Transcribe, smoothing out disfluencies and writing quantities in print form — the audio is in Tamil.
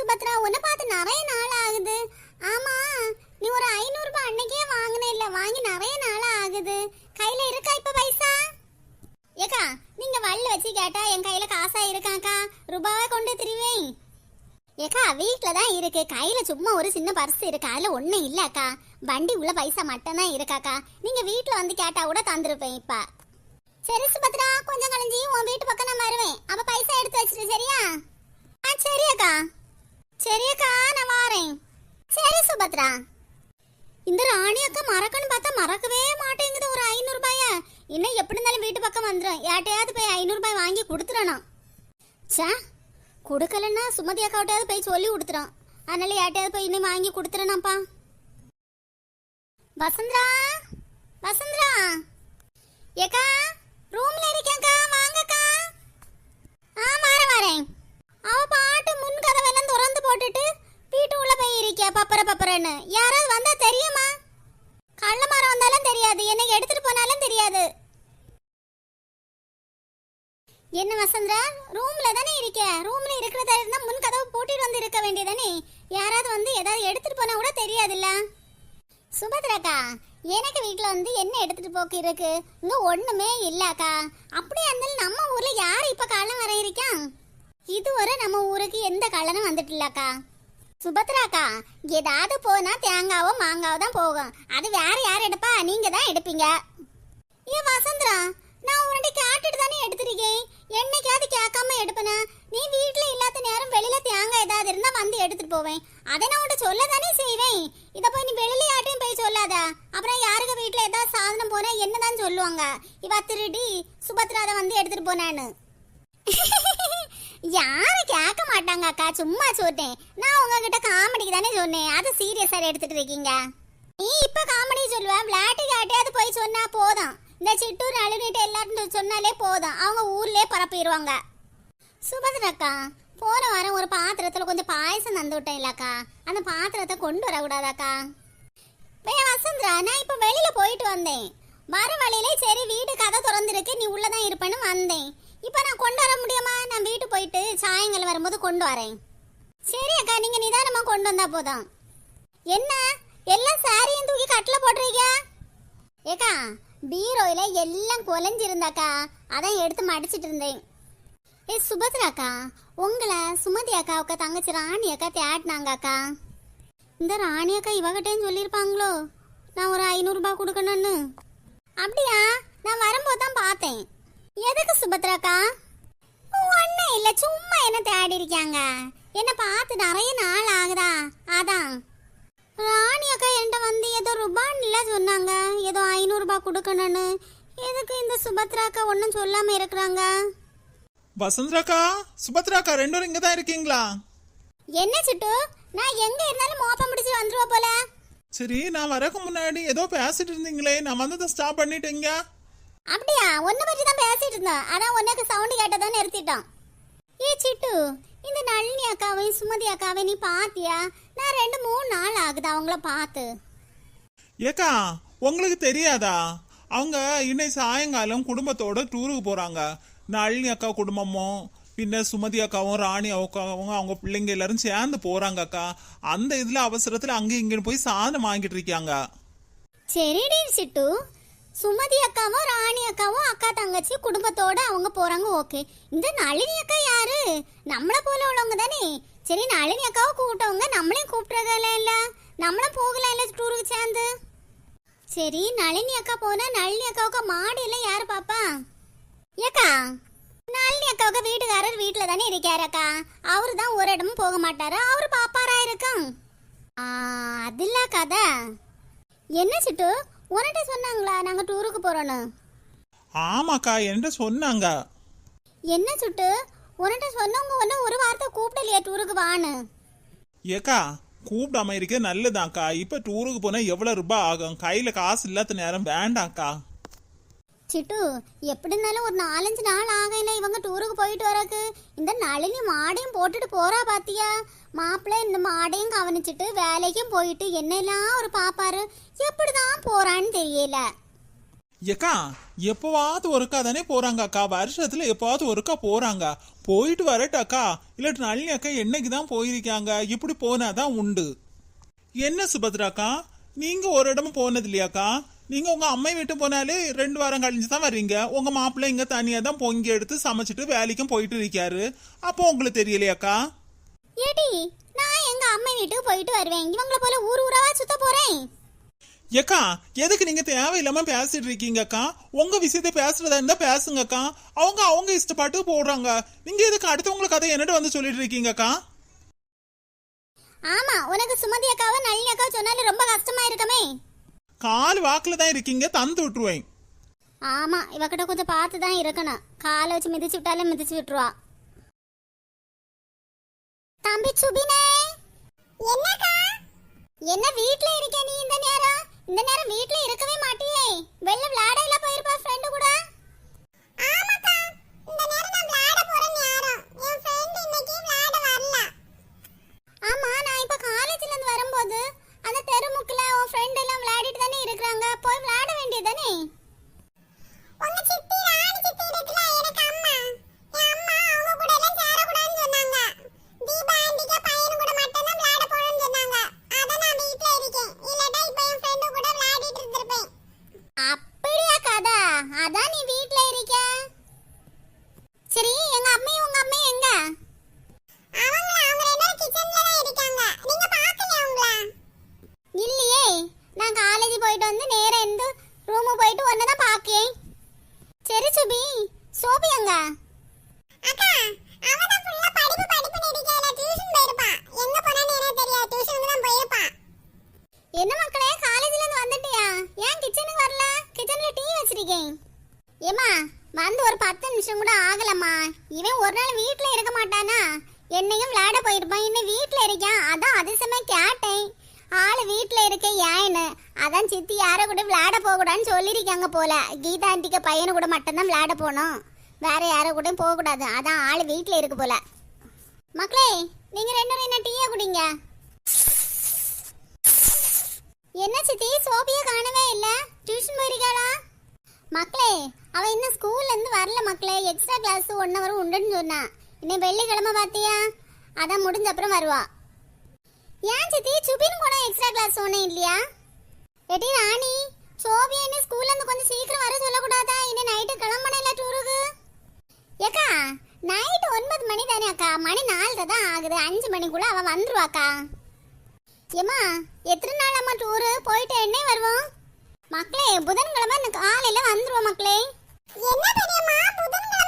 சுபத்ரா, உன்னை பார்த்து நிறைய நாள் ஆகுது. ஆமா, நீ ஒரு 500 ரூபாய் அன்னைக்கே வாங்கின இல்ல, வாங்கி நிறைய நாள் ஆகுது. கையில இருக்கா இப்ப பைசா? ஏக்கா, நீங்க வள்ளி வச்சு கேட்டா என் கையில காசா இருக்காக்கா, ரூபாவை கொண்டு திரிவேன். ஏக்கா, வீட்டுல தான் இருக்கு, கையில சும்மா ஒரு சின்ன பர்ஸ் இருக்கு, அதுல ஒண்ணும் இல்லக்கா. வண்டி உள்ள பைசா மட்டும் தான் இருக்காக்கா. நீங்க வீட்டுல வந்து கேட்டா கூட தந்துருப்பேன். இப்ப சரி சுபத்ரா, கொஞ்சம் கழிஞ்சி உன் வீட்டு பக்கம் நான் வருவேன். அப்ப பைசா எடுத்து வச்சிரு, சரியா? சரியக்கா. சரியக்கா, நான் வாரேன். சரி சுபத்ரா. இந்த ராணி அக்கா மறக்கன்னு பார்த்தா மறக்கவே மாட்டேங்குது. ஒரு 500 ரூபாய இன்னும் எப்படி இருந்தாலும் வீட்டு பக்கம் வந்துடும். யார்ட்டையாவது போய் 500 ரூபாய் வாங்கி கொடுத்துடணும். சே, கொடுக்கலன்னா சுமதி அக்காவிட்டாவது போய் சொல்லி கொடுத்துறோம். அதனால யார்ட்டையாவது போய் இன்னும் வாங்கி கொடுத்துறேனாப்பா. வசந்தரா, வசந்தரா ஏக்கா, ரூம்ல இருக்கேன்க்கா, வாங்கக்கா. வரேன். அவ பாட்டு முன் கதவெல்லாம் திறந்து போட்டுட்டு வீட்டு உள்ள போய் இருக்கியா பப்பரன்னு. யாராவது வந்தா தெரியுமா? கள்ள மரம் வந்தாலும் தெரியாது, என்னை எடுத்துட்டு போனாலும் தெரியாது. என்ன வசந்தரா, ரூம்ல தானே இருக்க? ரூம்ல இருக்கிறதா இருந்தா முன் கதவு பூட்டிட்டு வந்து இருக்க வேண்டியதானே? யாராவது வந்து ஏதாவது எடுத்துட்டு போனா கூட தெரியாதுல்ல. சுபத்ராக்கா, எனக்கு வீட்டுல வந்து என்ன எடுத்துட்டு போக்கு இருக்கு? இங்க ஒண்ணுமே இல்லக்கா. அப்படியே இருந்தாலும் நம்ம ஊர்ல யாரு இப்ப கள்ளம் வர இருக்கான்? இதுவரை நம்ம ஊருக்கு எந்த கள்ளனும் வந்துட்டு இல்லக்கா. சுபத்ராக்கா, ஏதாவது போனா தேங்காவோ மாங்காவோ தான் போகும். அது வேற யார் எடுப்பா? நீங்க தான் எடுப்பீங்க. ஏன் வசந்தரா, நான் உன்கிட்ட கேட்டுட்டு தானே எடுத்திருக்கேன். என்னைக்காவது கேட்காம எடுப்பனா? நீ வீட்டுல இல்லாத நேரம் வெளியில தேங்காய் ஏதாவது இருந்தா வந்து எடுத்துட்டு போவேன். அதை நான் உன்கிட்ட சொல்ல தானே செய்வேன். இத போய் நீ வெளியில யார்ட்டையும் போய் சொல்லாத. அப்புறம் யாருக்கு வீட்டுல ஏதாவது சாதனம் போனா என்னதான் சொல்லுவாங்க? இவ திருடி சுபத்ரா அதை வந்து எடுத்துட்டு போனான்னு. யாரும் கேட்க மாட்டாங்க அக்கா, சும்மா சொல்றேன். நான் உங்ககிட்ட காமெடிக்கு தானே சொன்னேன். அது சீரியஸா எடுத்துட்டு இருக்கீங்க. நீ இப்ப காமெடி சொல்லுவ, விளையாட்டுக்கு யார்ட்டையாவது போய் சொன்னா போதும். இந்த சிட்டூர் அழுகிட்ட எல்லாரும் சொன்னாலே போதும், அவங்க ஊர்லயே பரப்பிடுவாங்க. சுபத்ராக்கா, போன வாரம் ஒரு பாத்திரத்துல கொஞ்சம் பாயசம் தந்து விட்டேன் இல்லக்கா, அந்த பாத்திரத்தை கொண்டு வரக்கூடாதாக்கா? வசந்தரா, நான் இப்ப வெளியில போயிட்டு வந்தேன். வர வழியிலே சரி வீட்டு கதை திறந்துருக்கு, நீ உள்ளதான் இருப்பேன்னு வந்தேன். இப்ப நான் கொண்டு வர முடியுமா? நான் வீட்டு போயிட்டு சாயங்காலம் வரும்போது கொண்டு வரேன். சரி அக்கா, நீங்க நிதானமா கொண்டு வந்தா போதும். என்ன எல்லாம் சாரியும் தூக்கி கட்டில போட்டுறீங்க? ஏக்கா, பீரோயில எல்லாம் குலைஞ்சிருந்தாக்கா, அதான் எடுத்து மடிச்சிட்டு இருந்தேன். ஏ சுபத்ராக்கா, உங்களை சுமதி அக்காவுக்கு தங்கச்சி ராணி அக்கா தேடினாங்க அக்கா. இந்த ராணி அக்கா இவகிட்டேன்னு சொல்லியிருப்பாங்களோ நான் ஒரு 500 ரூபாய் கொடுக்கணும்னு. அப்படியா? நான் வரும்போது தான் பார்த்தேன். எதுக்கு சுபத்ராக்கா? ஒன்னும் இல்லை, சும்மா என்ன தேடி இருக்காங்க. என்ன பார்த்து நிறைய நாள் ஆகுதா, அதான். ராணி அக்கா என்கிட்ட வந்து ஏதோ ரூபான்னு சொன்னாங்க, ஏதோ 500 ரூபாய் கொடுக்கணும்னு. எதுக்கு இந்த சுபத்ராக்கா ஒன்றும் சொல்லாம இருக்கிறாங்க? வசந்தராக்கா, சுபத்ராக்கா, ரெண்டு பேரும் இங்க தான் இருக்கீங்களா? என்ன சிட்டு, நான் எங்க இருந்தாலும் மோப்பம் பிடிச்சு வந்துருவா போல. சரி, நான் வரக்கு முன்னாடி ஏதோ பேசிட்டு இருந்தீங்களே, நான் வந்ததை ஸ்டாப் பண்ணிட்டீங்க. அப்படியா? ஒன்ன பத்தி தான் பேசிட்டு இருந்தோம், அதான் உனக்கு சவுண்ட் கேட்டதான் நிறுத்திட்டோம். ஏ சிட்டு, இந்த நளினி அக்காவையும் சுமதி அக்காவையும் நீ பாத்தியா? நான் 2-3 நாள் ஆகுது அவங்கள பார்த்து. ஏக்கா, உங்களுக்கு தெரியாதா? அவங்க இன்னைக்கு சாயங்காலம் குடும்பத்தோட டூருக்கு போறாங்க. நளினி அக்கா குடும்பமும் பின்ன சுமதி அக்காவும் ராணி அக்காவும் அவங்க பிள்ளைங்க எல்லாரும் சேர்ந்து போறாங்க அக்கா. அந்த இதுல அவசரத்துல அங்க இங்கன்னு போய் சாதனம் வாங்கிட்டு இருக்காங்க. சரிடி சிட்டு, சுமதி அக்காவும் ராணி அக்காவும் அக்கா தங்கச்சி குடும்பத்தோட அவங்க போறாங்க, ஓகே. இந்த நளினி அக்கா யாரு? நம்மள போல உள்ளவங்க தானே. சரி, நளினி அக்காவை கூப்பிட்டவங்க நம்மளையும் கூப்பிட்டுறல இல்ல, நம்மளும் போகலாம் இல்ல டூருக்கு சேர்ந்து. சரி, நளினி அக்கா போனா நளினி அக்காவுக்கு மாடு எல்லாம் யாரு பாப்பா? ஏக்கா, நளினி அக்காவுக்கு வீட்டுக்காரர் வீட்டுல தானே இருக்காரு அக்கா. அவரு தான் ஒரு இடமும் போக மாட்டாரு, அவரு பாப்பாரா இருக்கான். அதுல கதை. என்ன சிட்டு, உன்கிட்ட சொன்னாங்களா நாங்க டூருக்கு போறோன்னு? ஆமாக்கா, என்கிட்ட சொன்னாங்க. என்ன சுட்டு, உன்கிட்ட சொன்னவங்க ஒன்னும் ஒரு வார்த்தை கூப்பிடலையா டூருக்கு வான்னு? ஏக்கா, கூப்பிடாம இருக்க நல்லதாக்கா. இப்ப டூருக்கு போனா எவ்வளவு ரூபாய் ஆகும்? கையில காசு இல்லாத நேரம் வேண்டாக்கா. சிட்டு, எப்படி இருந்தாலும் ஒரு 4-5 நாள் ஆகல இவங்க டூருக்கு போயிட்டு வரக்கு. இந்த நளினி மாடையும் போட்டுட்டு போறா பாத்தியா? மாப்பிள்ளை இந்த மாடையும் கவனிச்சுட்டு வேலைக்கும் போயிட்டு என்னெல்லாம் ஒரு பாப்பாரு. எப்படிதான் போறான்னு தெரியல. ஏக்கா எப்பவாவது ஒருக்கா தானே போறாங்க அக்கா, வருஷத்துல எப்பவாவது ஒருக்கா போறாங்க. போயிட்டு வரட்டாக்கா. இல்லாட்டி நளினி அக்கா என்னைக்கு தான் போயிருக்காங்க, இப்படி போனாதான் உண்டு. என்ன சுபத்ராக்கா, நீங்க ஒரு இடமும் போனது இல்லையாக்கா? நீங்க உங்க அம்மை வீட்டு போனாலே 2 வாரம் கழிஞ்சு தான் வர்றீங்க. உங்க மாப்பிள்ளை இங்க தனியா தான் பொங்கி எடுத்து சமைச்சிட்டு வேலைக்கும் போயிட்டு இருக்காரு. அப்போ உங்களுக்கு தெரியலையாக்கா? ஏடி, நான் எங்க அம்மா வீட்டுக்கு போயிட்டு வருவேன். இவங்கள போல ஊர் ஊராவா சுத்த போறேன்? ஏக்கா எதுக்கு நீங்க தேவையில்லாம பேசிட்டு இருக்கீங்கக்கா? உங்க விஷயத்த பேசுறதா இருந்தா பேசுங்கக்கா. அவங்க இஷ்டப்பாட்டு போடுறாங்க. நீங்க எதுக்கு அடுத்தவங்கள கதை என்னட்டு வந்து சொல்லிட்டு இருக்கீங்கக்கா? ஆமா, உனக்கு சுமதி அக்காவை நளினி அக்காவை சொன்னாலும் ரொம்ப கஷ்டமா இருக்குமே. கால் வாக்குல தான் இருக்கீங்க, தந்து விட்டுருவேன். ஆமா, இவகிட்ட கொஞ்சம் பார்த்து தான் இருக்கணும். காலை வச்சு மிதிச்சு விட்டாலே மிதிச்சு விட்டுருவா. தம்பி சுபினே, என்னக்கா? என்ன வீட்ல இருக்க நீ? இந்த நேரம் வீட்ல இருக்கவே மாட்டியே. வெளில விளையாடல போயிருப்பா ஃப்ரெண்ட் கூட. ஆமாக்கா, இந்த நேரம் நான் விளையாட போறேன். யாரும் என் ஃப்ரெண்ட் இன்னைக்கு விளையாட வரல. ஆமா, நான் இப்ப காலேஜ்ல இருந்து வரும்போது அந்த தெருமுக்குல உன் ஃப்ரெண்ட் எல்லாம் விளையாடிட்டு தானே இருக்காங்க. போய் விளையாட வேண்டியதானே? உங்க சித்தி ராணி சித்தி இருக்குல, எனக்கு அம்மா. என் அம்மா அவங்க கூட எல்லாம் சேர கூடாதுன்னு சொன்னாங்க. தீபா ஆண்டிக்கு பையன் கூட மட்டும் தான் விளையாட போறேன்னு சொன்னாங்க. அத நான் வீட்ல இருக்கேன். இல்லடா இப்ப என் ஃப்ரெண்ட் கூட விளையாடிட்டு இருந்திருப்பேன். அப்படியே கதை. அதான் நீ வீட்ல இருக்க. சரி, எங்க அம்மையும் உங்க அம்மையும் எங்க? அவங்க ரெண்டு பேரும் கிச்சன்ல தான் இருக்காங்க. நீங்க பாக்கலையா அவங்கள? இல்லையே, நான் காலேஜ் போயிட்டு வந்து நேரா இந்த ரூம் போயிட்டு ஒன்னு தான் பாக்கேன். சரி சுபி, சோபி எங்க? அக்கா, அவ தான் ஃபுல்லா படிப்பு நிடிக்கல, டியூஷன் போயிருப்பா. எங்க போனானே எனக்கு தெரியாது, டியூஷனுக்கு தான் போயிருப்பா. என்ன மக்களே, காலேஜ்ல இருந்து வந்துட்டியா? ஏன் கிச்சனுக்கு வரல? கிச்சன்ல டீ வச்சிருக்கேன். ஏமா, வந்து ஒரு 10 நிமிஷம் கூட ஆகலம்மா. இவன் ஒரு நாள் வீட்ல இருக்க மாட்டானா? என்னையும் விளையாட போயிருப்பான், இன்னும் வீட்ல இருக்கான். அதான் அதிசயமா கேட்டேன். ஆளு வீட்ல இருக்க ஏன்னு. அதான் சித்தி யார கூட விளையாட போக கூடாதுன்னு சொல்லிருக்காங்க போல. கீதா ஆண்டிக்கு பையனு கூட மட்டும்தான் விளையாட போகணும், வேற யார கூட போக கூடாது. அதான் ஆளு வீட்ல இருக்கு போல. மக்களே, நீங்க 2 பேரும் என்ன டீயா குடிங்க. என்ன சித்தி, சோபியா காணவே இல்ல, டியூஷன் போயிருக்காளா? மக்களே, அவ இன்னும் ஸ்கூல்ல இருந்து வரல மக்களே. எக்ஸ்ட்ரா கிளாஸ் 1 hour உண்டுன்னு சொன்னா. இன்னும் வெள்ளிக்கிழமை பாத்தியா? அதான் முடிஞ்ச அப்புறம் வருவா. ஏன் சித்தி, சுபின் கூட எக்ஸ்ட்ரா கிளாஸ் ஒன்றும் இல்லையா? எடி ராணி, சோபியா இன்னும் ஸ்கூல்ல இருந்து கொஞ்சம் சீக்கிரம் வர சொல்லக்கூடாதா? இன்னும் நைட்டு கிளம்பணும் டூருக்கு. ஏக்கா, நைட்டு 9 மணி தானே அக்கா, மணி 4 தான் ஆகுது. 5 மணிக்குள்ள அவ வந்துருவாக்கா. ஏமா, எத்தனை நாள் அம்மா டூரு போயிட்டு என்ன வருவோம்? மக்களே, புதன்கிழமை காலையில வந்துருவோம் மக்களே. என்ன பெரியம்மா, புதன்கிழமை